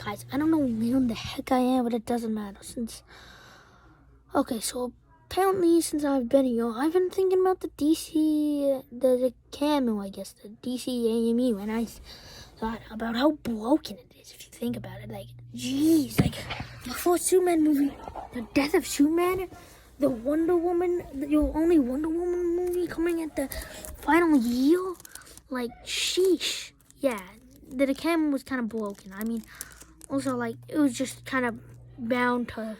Guys, I don't know where the heck I am, but it doesn't matter Okay, so apparently since I've been here, I've been thinking about the dcamu, I guess, the dcamu, and I thought about how broken it is if you think about it. Like, jeez, like, before Superman movie, the death of Superman, the Wonder Woman, your only Wonder Woman movie coming at the final year, like, sheesh. Yeah, the dcamu was kind of broken. I mean, also, like, it was just kind of bound to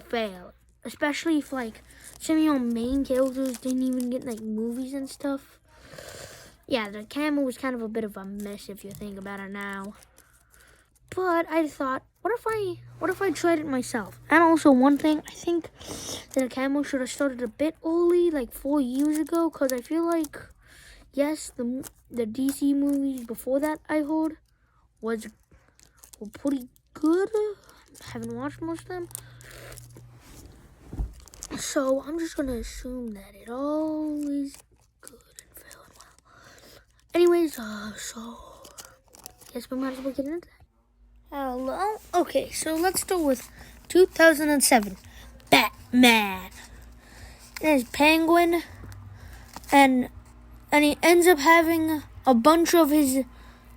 fail. Especially if, like, some of your main characters didn't even get, like, movies and stuff. Yeah, the dcamu was kind of a bit of a mess if you think about it now. But I thought, what if I tried it myself? And also, one thing, I think the dcamu should have started a bit early, like 4 years ago, because I feel like, yes, the DC movies before that, I heard, were pretty good. Haven't watched most of them. So I'm just gonna assume that it all is good and fair and well. Anyways, so I guess we might as well get into that. Hello? Okay, so let's start with 2007. Batman. There's Penguin, and he ends up having a bunch of his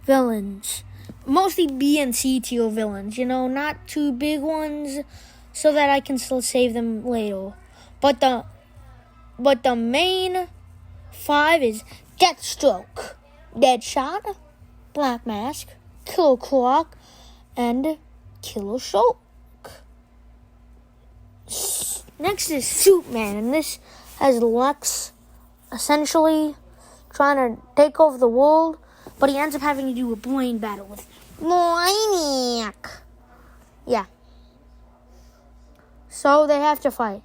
villains. Mostly B and C tier villains, not too big ones, so that I can still save them later. But the main 5 is Deathstroke, Deadshot, Black Mask, Killer Croc, and Killer Shulk. Next is Superman, and this has Lex essentially trying to take over the world, but he ends up having to do a brain battle with Brainiac. Yeah. So they have to fight.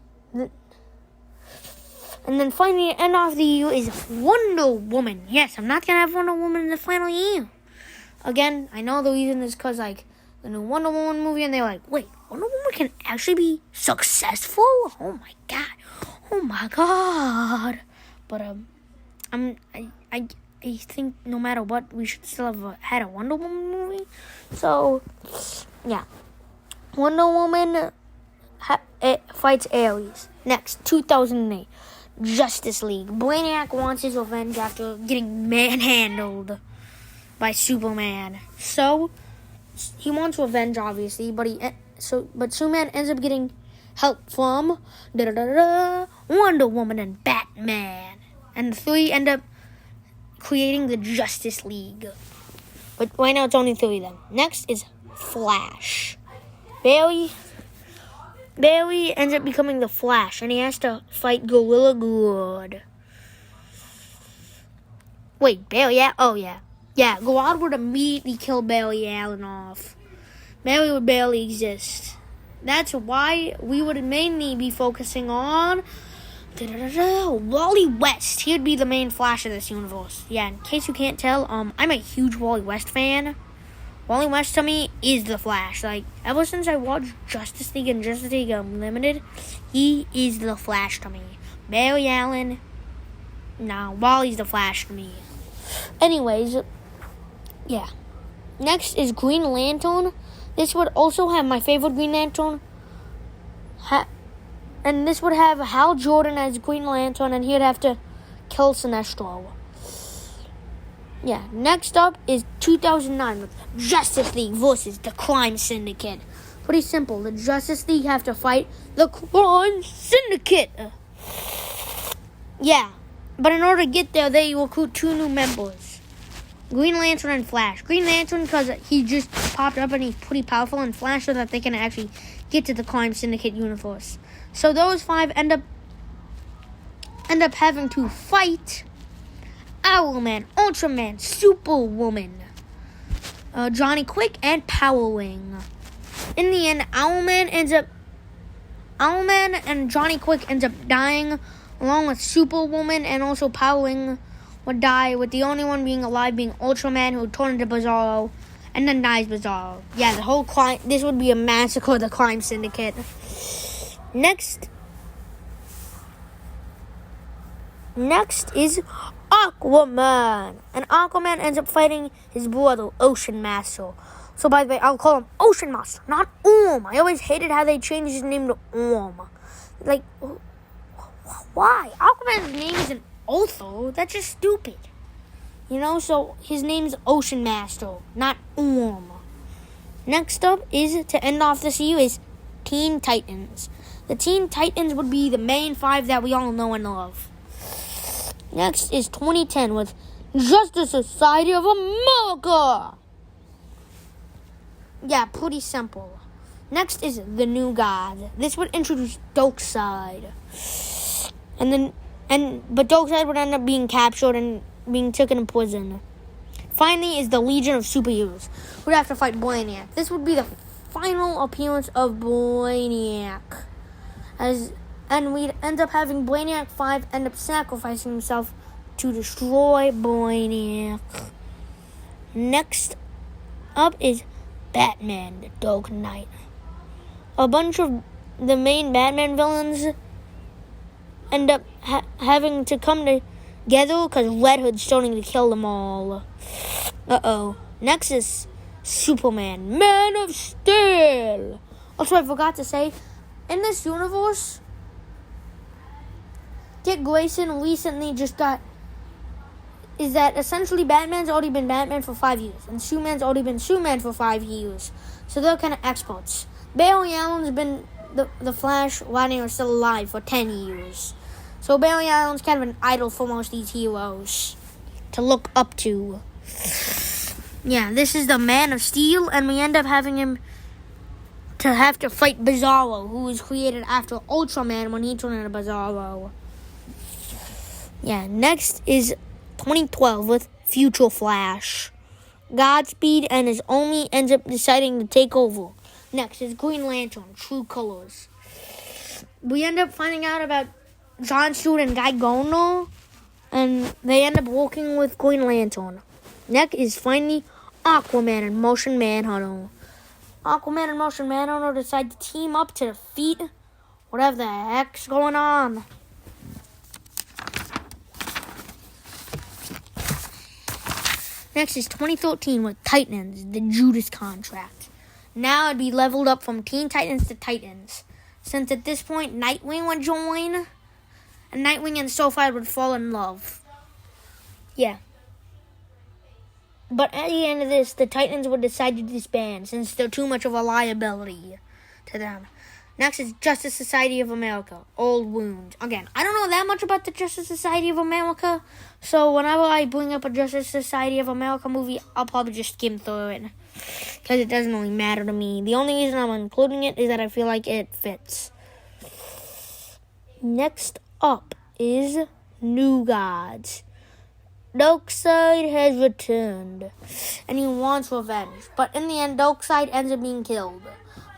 And then finally, the end of the year is Wonder Woman. Yes, I'm not going to have Wonder Woman in the final year. Again, I know the reason is because, like, the new Wonder Woman movie, and they're like, wait, Wonder Woman can actually be successful? Oh my god. But, I think no matter what, we should still have had a Wonder Woman movie. So, yeah. Wonder Woman fights Ares. Next, 2008. Justice League. Brainiac wants his revenge after getting manhandled by Superman. So, he wants revenge, obviously, but Superman ends up getting help from Wonder Woman and Batman. And the 3 end up creating the Justice League. But right now it's only 3 of them. Next is Flash. Barry ends up becoming the Flash, and he has to fight Gorilla Grodd. Wait, Barry? Yeah? Oh, yeah. Yeah, Grodd would immediately kill Barry Allen off. Barry would barely exist. That's why we would mainly be focusing on Wally West. He would be the main Flash of this universe. Yeah, in case you can't tell, I'm a huge Wally West fan. Wally West to me is the Flash. Like, ever since I watched Justice League and Justice League Unlimited, he is the Flash to me. Barry Allen, Wally's the Flash to me. Anyways, yeah. Next is Green Lantern. This would also have my favorite Green Lantern. And this would have Hal Jordan as Green Lantern, and he'd have to kill Sinestro. Yeah, next up is 2009 with Justice League versus the Crime Syndicate. Pretty simple. The Justice League have to fight the Crime Syndicate. Yeah, but in order to get there, they recruit 2 new members. Green Lantern and Flash. Green Lantern because he just popped up and he's pretty powerful, and Flash so that they can actually get to the Crime Syndicate universe. So those 5 end up having to fight Owlman, Ultraman, Superwoman, Johnny Quick, and Power Wing. In the end, Owlman and Johnny Quick ends up dying, along with Superwoman, and also Power Wing would die, with the only one being alive being Ultraman, who turned into Bizarro, and then dies Bizarro. Yeah, this would be a massacre of the Crime Syndicate. Next is Aquaman. And Aquaman ends up fighting his brother, Ocean Master. So by the way, I'll call him Ocean Master, not Orm. I always hated how they changed his name to Orm. Like, why? Aquaman's name isn't Otho. That's just stupid. You know, so his name's Ocean Master, not Orm. Next up is, to end off this year, is Teen Titans. The Teen Titans would be the main five that we all know and love. Next is 2010 with Justice Society of America. Yeah, pretty simple. Next is the New Gods. This would introduce Darkseid. But Darkseid would end up being captured and being taken to prison. Finally is the Legion of Superheroes. We'd have to fight Brainiac. This would be the final appearance of Brainiac. And we'd end up having Brainiac 5 end up sacrificing himself to destroy Brainiac. Next up is Batman, the Dark Knight. A bunch of the main Batman villains end up having to come together because Red Hood's starting to kill them all. Uh-oh. Next is Superman, Man of Steel. Also, I forgot to say, in this universe, Dick Grayson recently is that essentially Batman's already been Batman for 5 years, and Superman's already been Superman for 5 years. So they're kind of experts. Barry Allen's been the Flash while they were still alive for 10 years. So Barry Allen's kind of an idol for most of these heroes to look up to. Yeah, this is the Man of Steel, and we end up having him to have to fight Bizarro, who was created after Ultraman when he turned into Bizarro. Yeah, next is 2012 with Future Flash. Godspeed and his army ends up deciding to take over. Next is Green Lantern, True Colors. We end up finding out about John Stewart and Guy Gardner, and they end up working with Green Lantern. Next is finally Aquaman and Martian Manhunter. Aquaman and Martian Manhunter decide to team up to defeat whatever the heck's going on. Next is 2013 with Titans, the Judas Contract. Now it'd be leveled up from Teen Titans to Titans, since at this point Nightwing would join, and Nightwing and Starfire would fall in love. Yeah. But at the end of this, the Titans would decide to disband, since they're too much of a liability to them. Next is Justice Society of America, Old Wound. Again, I don't know that much about the Justice Society of America, so whenever I bring up a Justice Society of America movie, I'll probably just skim through it, because it doesn't really matter to me. The only reason I'm including it is that I feel like it fits. Next up is New Gods. Darkseid has returned, and he wants revenge. But in the end, Darkseid ends up being killed.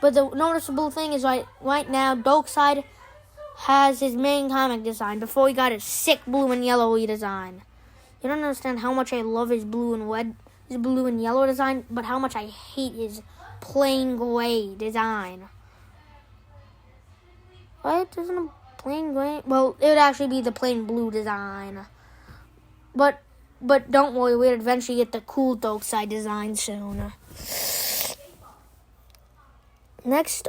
But the noticeable thing is right now, Darkseid has his main comic design before he got his sick blue and yellow redesign. You don't understand how much I love his blue and yellow design, but how much I hate his plain gray design. What? Isn't a plain gray? Well, it would actually be the plain blue design. But don't worry, we'll eventually get the cool Darkseid design soon. Next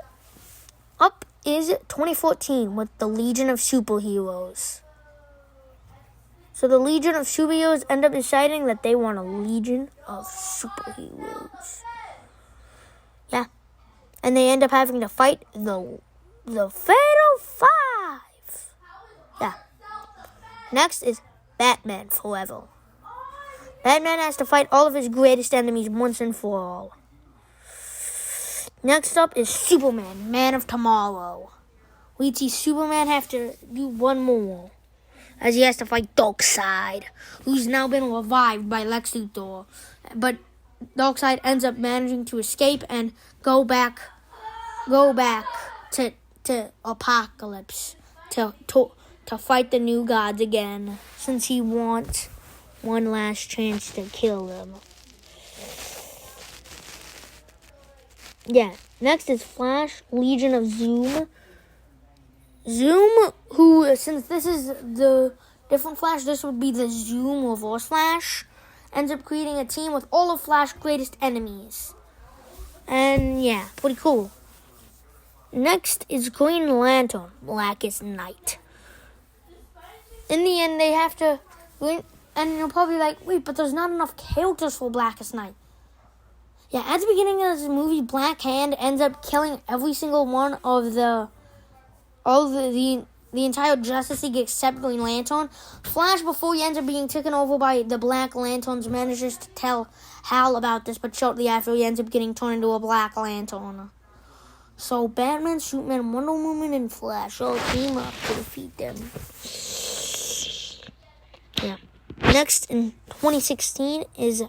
up is 2014 with the Legion of Superheroes. So the Legion of Superheroes end up deciding that they want a Legion of Superheroes. Yeah. And they end up having to fight the Fatal Five. Yeah. Next is Batman Forever. Batman has to fight all of his greatest enemies once and for all. Next up is Superman, Man of Tomorrow. We see Superman have to do one more, as he has to fight Darkseid, who's now been revived by Lex Luthor. But Darkseid ends up managing to escape and go back to Apocalypse to fight the New Gods again, since he wants one last chance to kill them. Yeah, next is Flash, Legion of Zoom. Zoom, who, since this is the different Flash, this would be the Zoom Reverse Flash, ends up creating a team with all of Flash's greatest enemies. And yeah, pretty cool. Next is Green Lantern, Blackest Night. In the end, they have to... And you're probably like, wait, but there's not enough characters for Blackest Night. Yeah, at the beginning of this movie, Black Hand ends up killing every single one of the entire Justice League except Green Lantern. Flash, before he ends up being taken over by the Black Lanterns, manages to tell Hal about this, but shortly after, he ends up getting turned into a Black Lantern. So Batman, Superman, Wonder Woman, and Flash all team up to defeat them. Yeah. Next in 2016 is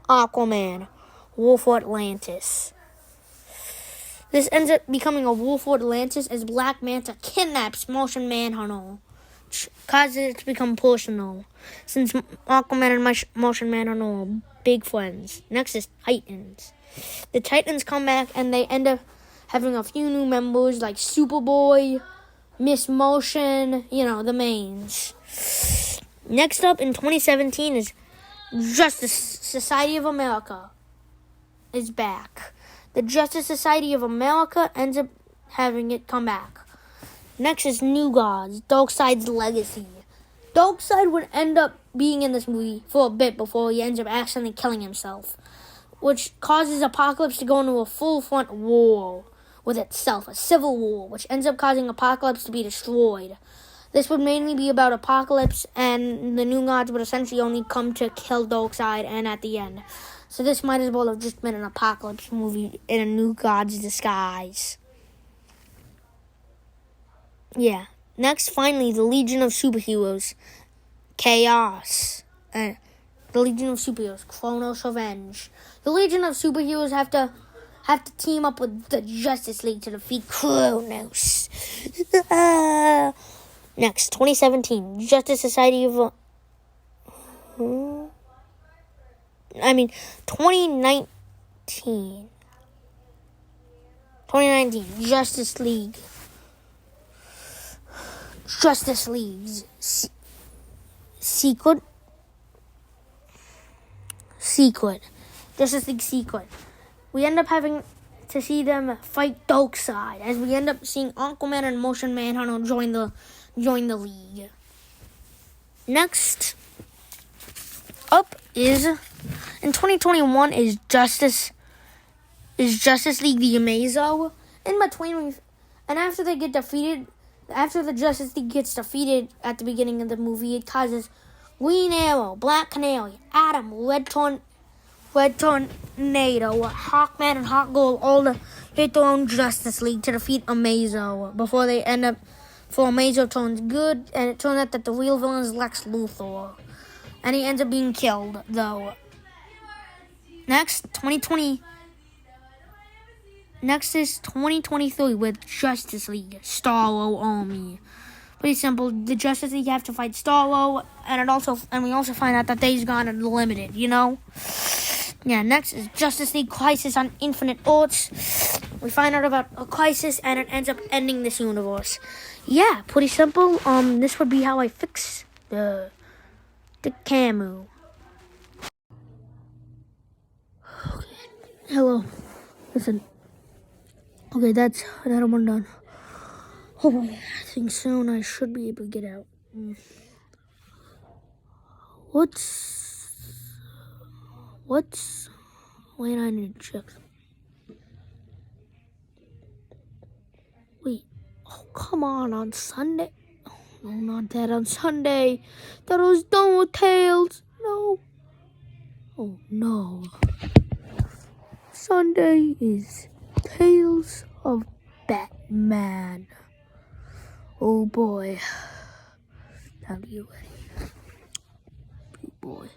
Aquaman, Wolf of Atlantis. This ends up becoming a Wolf of Atlantis as Black Manta kidnaps Martian Manhunter, causes it to become personal, since Aquaman and Martian Manhunter are big friends. Next is Titans. The Titans come back and they end up having a few new members like Superboy, Miss Motion, the mains. Next up in 2017 is Justice Society of America is back. The Justice Society of America ends up having it come back. Next is New Gods, Darkseid's Legacy. Darkseid would end up being in this movie for a bit before he ends up accidentally killing himself, which causes Apocalypse to go into a full-front war with itself, a civil war, which ends up causing Apocalypse to be destroyed. This would mainly be about Apocalypse, and the New Gods would essentially only come to kill Darkseid and at the end. So this might as well have just been an Apocalypse movie in a New Gods disguise. Yeah. Next, finally, the Legion of Superheroes. Chaos. The Legion of Superheroes. Kronos Revenge. The Legion of Superheroes have to team up with the Justice League to defeat Kronos. Next, 2017, Justice Society of... 2019. 2019, Justice League. Justice League's Secret. Justice League Secret. We end up having to see them fight Darkseid, as we end up seeing Aquaman and Martian Manhunter join the league. Next up is in 2021 is Justice League the Amazo. In between, and after they get defeated, after the Justice League gets defeated at the beginning of the movie, it causes Green Arrow, Black Canary, Atom, Red Tornado, Hawkman, and Hawkgirl all to hit their own Justice League to defeat Amazo before they end up. For Amazo turns good, and it turns out that the real villain is Lex Luthor, and he ends up being killed though. Next is 2023 with Justice League Starro Army. Pretty simple. The Justice League have to fight Starro, and we also find out that Days Gone are limited. Yeah. Next is Justice League Crisis on Infinite Earths. We find out about a crisis, and it ends up ending this universe. Yeah, pretty simple. This would be how I fix the dcamu. Okay. Hello. Listen. Okay, that one done. Oh boy, I think soon I should be able to get out. Wait, I need to check. Wait, oh come on Sunday? No, not that, on Sunday. That I was done with Tails. No. Oh no. Sunday is Tales of Batman. Oh boy. Now you ready? Boy.